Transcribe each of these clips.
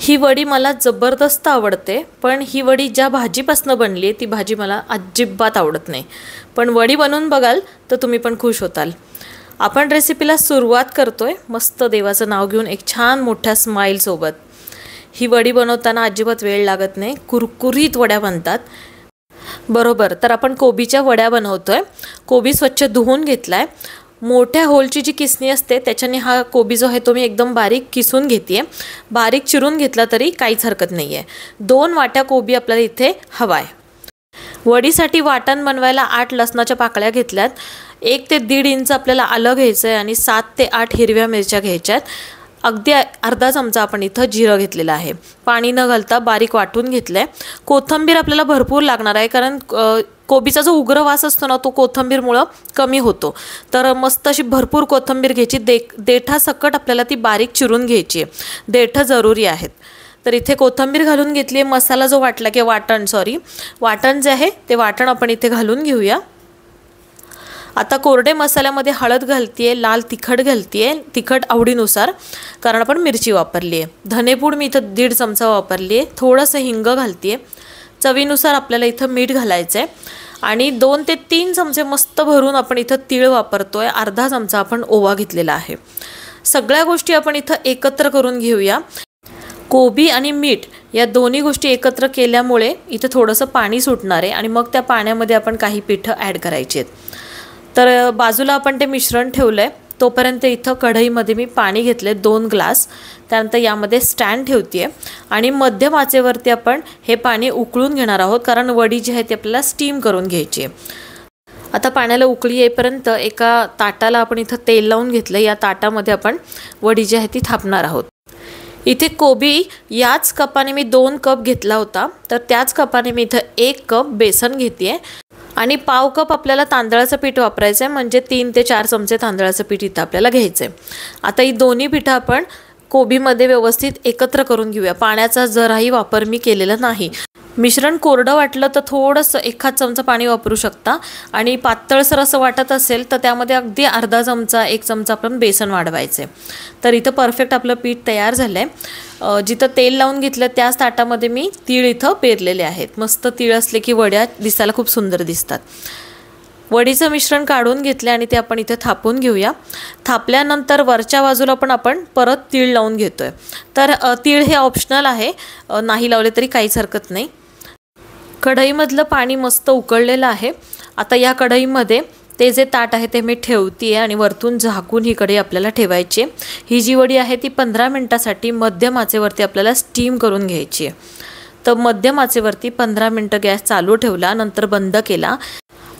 ही वडी मला जबरदस्त आवडते, पण ही वडी ज्या भाजीपासून बनली आहे ती भाजी मला अजिबात आवडत नाही। पण वडी बनवून बघाल तर तुम्ही पण खुश होताल। आपण रेसिपीला सुरुवात करतोय मस्त देवाचं नाव घेऊन एक छान मोठ्या स्माइल सोबत। ही वडी बनवताना अजिबात वेळ लागत नाही, कुरकुरीत वड्या बनतात। बरोबर, तर आपण कोबीच्या वड्या बनवतोय। कोबी स्वच्छ धुवून घेतलाय। मोठ्या होलची जी किसणी असते त्याच्याने हा कोबी जो आहे तो मी एकदम बारीक किसून घेतेय। बारीक चिरून घेतला तरी काहीच हरकत नाहीये। 2 वाट्या कोबी आपल्याला इथे हवाय। वडीसाठी वाटण बनवायला 8 लसणाच्या पाकळ्या घेतल्यात। 1 ते 1.5 इंच आपल्याला आलं घ्यायचंय आणि 7 ते 8 हिरव्या मिरच्या घ्यायच्यात। अगदी अर्धा चमचा आपण इथं जिरं घेतलेलं आहे। पाणी न घालता बारीक वाटून घेतलंय। कोथिंबीर आपल्याला भरपूर लागणार आहे, कारण कोबीचा जो उग्र वास असतो ना तो कोथिंबीरमुळे कमी होतो। तर मस्त अशी भरपूर कोथिंबीर घ्यायची। देठा सकट आपल्याला ती बारीक चिरून घ्यायची। देठ जरुरी आहेत। तर इथे कोथिंबीर घालून घेतली। मसाला जो वाटला की वाटण जे आहे ते वाटण आपण इथे घालून घेऊया। आता कोरडे मसाल्यामध्ये हळद घालतीये, लाल तिखट घालतीये, तिखट आवडीनुसार, कारण आपण मिरची वापरली आहे। धनेपूड मी इथं 1.5 चमचा वापरली आहे। थोडंसं हिंग घालतीये। चवीनुसार आपल्याला इथं मीठ घालायचं आहे आणि 2 ते 3 चमचे मस्त भरून आपण इथं तीळ वापरतोय। अर्धा चमचा आपण ओवा घेतलेला आहे। सगळ्या गोष्टी आपण इथं एकत्र करून घेऊया। कोबी आणि मीठ या दोन्ही गोष्टी एकत्र केल्यामुळे इथं थोडंसं पाणी सुटणार आहे आणि मग त्या पाण्यामध्ये आपण काही पीठ ॲड करायची आहेत। तर बाजूला आपण ते मिश्रण ठेवलंय। तोपर्यंत इथं कढईमध्ये मी पाणी घेतले 2 ग्लास। त्यानंतर यामध्ये स्टँड ठेवते आणि मध्यम आचेवरती आपण हे पाणी उकळून घेणार आहोत, कारण वडी जी आहे ती आपल्याला स्टीम करून घ्यायची आहे। आता पाण्याला उकळी येईपर्यंत एका ताटाला आपण इथं तेल लावून घेतलं। या ताटामध्ये आपण वडी जी आहे ती थापणार आहोत। इथे कोबी याच कपाने मी 2 कप घेतला होता, तर त्याच कपाने मी इथं 1 कप बेसन घेतेय आणि पाव कप आपल्याला तांदळाचं पीठ वापरायचं आहे, म्हणजे 3 ते 4 चमचे तांदळाचं पीठ इथं आपल्याला घ्यायचं आहे। आता ही दोन्ही पीठं आपण कोबीमध्ये व्यवस्थित एकत्र करून घेऊया। पाण्याचा जराही वापर मी केलेला नाही। मिश्रण कोरडं वाटलं तर थोडंसं 1 चमचा पाणी वापरू शकता आणि पातळसर असं वाटत असेल तर त्यामध्ये अगदी अर्धा चमचा 1 चमचा आपण बेसन वाढवायचे। तर इथं परफेक्ट आपलं पीठ तयार झालंय। जिथं तेल लावून घेतलं त्याच ताटामध्ये मी तीळ इथं पेरलेले आहेत। मस्त तीळ असले की वड्या दिसायला खूप सुंदर दिसतात। वडीचं मिश्रण काढून घेतले आणि ते आपण इथे थापून घेऊया। थापल्यानंतर वरच्या बाजूला पण आपण परत तीळ लावून घेतोय। तर तीळ हे ऑप्शनल आहे, नाही लावले तरी काहीच हरकत नाही। कढईमधलं पाणी मस्त उकळलेलं आहे। आता या कढईमध्ये ते जे ताट आहे ते मी ठेवते आणि वरतून झाकून ही कढई आपल्याला ठेवायची। ही जी वडी आहे ती 15 मिनिटासाठी मध्यम आचेवरती आपल्याला स्टीम करून घ्यायची आहे। तर मध्यम आचेवरती 15 मिनिटं गॅस चालू ठेवला, नंतर बंद केला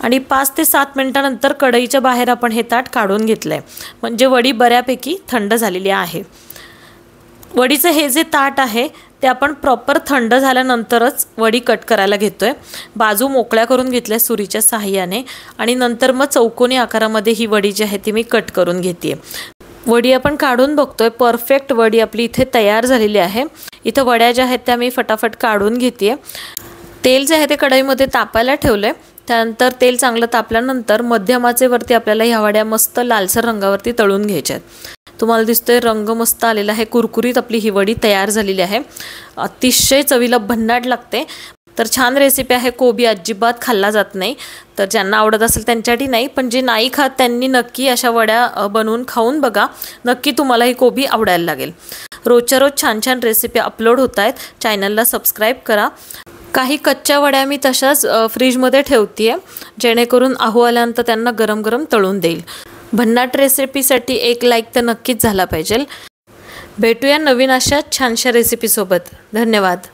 आणि 5 ते 7 मिनिटांनंतर कढईच्या बाहेर आपण हे ताट काढून घेतलंय, म्हणजे वडी बऱ्यापैकी थंड झालेली आहे। वडीचं हे जे ताट आहे ते आपण प्रॉपर थंड झाल्यानंतरच वडी कट करायला घेतोय। बाजू मोकळ्या करून घेतल्या सुरीच्या सहाय्याने आणि नंतर मग चौकोनी आकारामध्ये ही वडी जी आहे ती मी कट करून घेते। वडी आपण काढून बघतोय। परफेक्ट वडी आपली इथे तयार झालेली आहे। इथं वड्या ज्या आहेत त्या मी फटाफट काढून घेते। तेल जे आहे ते कढईमध्ये तापायला ठेवलंय। त्यानंतर तेल चांगलं तापल्यानंतर मध्यम आचेवरती आपल्याला ह्या वड्या मस्त लालसर रंगावरती तळून घ्यायच्यात। तुम्हाला दिसतोय रंग मस्त आलेला आहे। कुरकुरीत आपली ही वडी तयार झालेली आहे। अतिशय चवीला भन्नाट लागते। तर छान रेसिपी आहे। कोबी अजिबात खाल्ला जात नाही, तर ज्यांना आवडत असेल त्यांच्यासाठी नाही, पण जे नाही खात त्यांनी नक्की अशा वड्या बनवून खाऊन बघा। नक्की तुम्हाला ही कोबी आवडायला लागेल। रोजच्या रोज छान छान रेसिपी अपलोड होत आहेत। चॅनलला सबस्क्राईब करा। काही कच्च्या वड्या मी तशाच फ्रीजमध्ये ठेवते, जेणेकरून आहो आल्यानंतर त्यांना गरम गरम तळून देईल। भन्नाट रेसिपीसाठी 1 लाईक तर नक्कीच झाला पाहिजे। भेटूया नवीन अशा छानशा रेसिपीसोबत। धन्यवाद।